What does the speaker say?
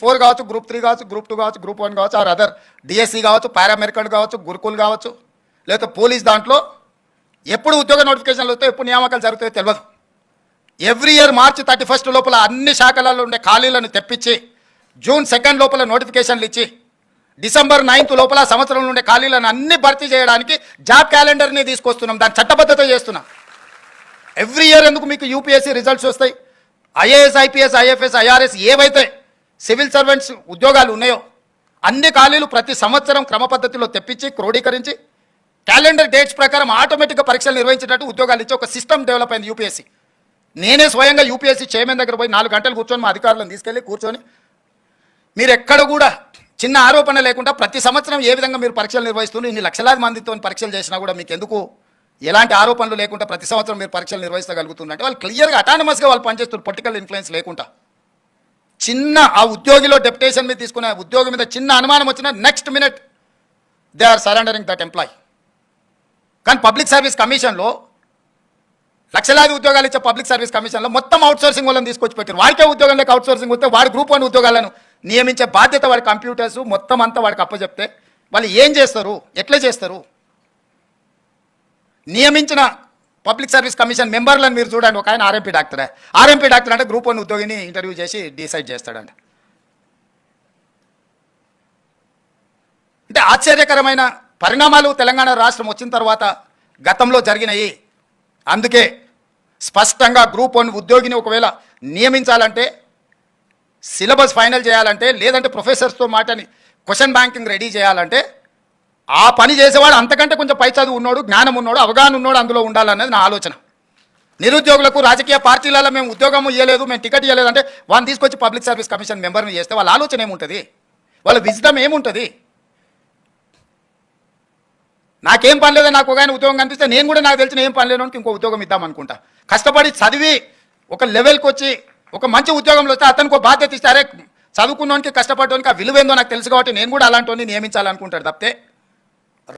4 కావచ్చు, గ్రూప్ 3 కావచ్చు, గ్రూప్ 2 కావచ్చు, గ్రూప్ 1 కావచ్చు, ఆర్ అదర్ డిఎస్సి కావచ్చు, పారామెడికల్ కావచ్చు, గురుకుల్ కావచ్చు, లేకపోతే పోలీస్ దాంట్లో ఎప్పుడు ఉద్యోగ నోటిఫికేషన్లు వస్తాయో ఎప్పుడు నియామకాలు జరుగుతాయో తెలియదు. ఎవ్రీ ఇయర్ మార్చి 31 లోపల అన్ని శాఖలలో ఉండే ఖాళీలను తెప్పించి జూన్ 2 లోపల నోటిఫికేషన్లు ఇచ్చి డిసెంబర్ 9 లోపల సంవత్సరంలో ఉండే ఖాళీలను అన్ని భర్తీ చేయడానికి జాబ్ క్యాలెండర్ని తీసుకొస్తున్నాం, దాని చట్టబద్ధత చేస్తున్నాం. ఎవ్రీ ఇయర్ ఎందుకు మీకు యూపీఎస్సీ రిజల్ట్స్ వస్తాయి, ఐఏఎస్, ఐపీఎస్, ఐఎఫ్ఎస్, ఐఆర్ఎస్ ఏవైతే సివిల్ సర్వెంట్స్ ఉద్యోగాలు ఉన్నాయో అన్ని ఖాళీలు ప్రతి సంవత్సరం క్రమ పద్ధతిలో తెప్పించి క్రోడీకరించి క్యాలెండర్ డేట్స్ ప్రకారం ఆటోమేటిక్గా పరీక్షలు నిర్వహించేటట్టు ఉద్యోగాలు ఇచ్చి ఒక సిస్టమ్ డెవలప్ అయింది యూపీఎస్సీ. నేనే స్వయంగా యూపీఎస్సీ చైర్మన్ దగ్గర పోయి 4 గంటలు కూర్చొని మా అధికారులను తీసుకెళ్ళి కూర్చొని మీరు ఎక్కడ కూడా చిన్న ఆరోపణ లేకుండా ప్రతి సంవత్సరం ఏ విధంగా మీరు పరీక్షలు నిర్వహిస్తున్నారు, ఇన్ని లక్షలాది మందితో పరీక్షలు చేసినా కూడా మీకు ఎందుకు ఎలాంటి ఆరోపణలు లేకుండా ప్రతి సంవత్సరం మీరు పరీక్షలు నిర్వహించగలుగుతున్నారంటే వాళ్ళు క్లియర్గా అటానమస్గా వాళ్ళు పనిచేస్తున్నారు, పొలిటికల్ ఇన్ఫ్లుయెన్స్ లేకుండా. చిన్న ఆ ఉద్యోగిలో డెప్యుటేషన్ మీద తీసుకునే ఉద్యోగి మీద చిన్న అనుమానం వచ్చినా next minute they are surrendering that employee. కానీ పబ్లిక్ సర్వీస్ కమిషన్లో లక్షలాది ఉద్యోగాలు ఇచ్చే పబ్లిక్ సర్వీస్ కమిషన్లో మొత్తం అవుట్సోర్సింగ్ వాళ్ళని తీసుకొచ్చి పెట్టారు. వాడికే ఉద్యోగం లేక అవుట్సోర్సింగ్ వస్తే వాడి గ్రూప్ 1 ఉద్యోగాలను నియమించే బాధ్యత వాడి కంప్యూటర్స్ మొత్తం అంతా వాడికి అప్పచెప్తే వాళ్ళు ఏం చేస్తారు, ఎట్లా చేస్తారు? నియమించిన పబ్లిక్ సర్వీస్ కమిషన్ మెంబర్లను మీరు చూడండి, ఒక ఆయన ఆర్ఎంపీ డాక్టరే. ఆర్ఎంపీ డాక్టర్ అంటే గ్రూప్ 1 ఉద్యోగిని ఇంటర్వ్యూ చేసి డిసైడ్ చేస్తాడంట. అంటే ఆశ్చర్యకరమైన పరిణామాలు తెలంగాణ రాష్ట్రం వచ్చిన తర్వాత గతంలో జరిగినాయి. అందుకే స్పష్టంగా గ్రూప్ 1 ఉద్యోగిని ఒకవేళ నియమించాలంటే, సిలబస్ ఫైనల్ చేయాలంటే, లేదంటే ప్రొఫెసర్స్తో మాటని క్వశ్చన్ బ్యాంకింగ్ రెడీ చేయాలంటే ఆ పని చేసేవాడు అంతకంటే కొంచెం పై చదువు ఉన్నాడు, జ్ఞానం ఉన్నాడు, అవగాహన ఉన్నాడు అందులో ఉండాలన్నది నా ఆలోచన. నిరుద్యోగులకు రాజకీయ పార్టీలలో మేము ఉద్యోగం ఇవ్వలేదు, మేము టికెట్ ఇవ్వలేదు అంటే వాళ్ళని తీసుకొచ్చి పబ్లిక్ సర్వీస్ కమిషన్ మెంబర్ని చేస్తే వాళ్ళ ఆలోచన ఏముంటుంది, వాళ్ళ విజ్డమ్ ఏముంటుంది? నాకేం పని లేదో నాకు ఒక ఆయన ఉద్యోగం కనిపిస్తే నేను కూడా నాకు తెలిసిన ఏం పని లేని ఇంకో ఉద్యోగం ఇద్దామనుకుంటా. కష్టపడి చదివి ఒక లెవెల్కి వచ్చి ఒక మంచి ఉద్యోగంలో వస్తే అతనికి ఒక బాధ్యత ఇస్తే, అరే చదువుకున్నోనికి కష్టపడడానికి ఆ విలువేందో నాకు తెలుసు కాబట్టి నేను కూడా అలాంటి నియమించాలనుకుంటాడు తప్పితే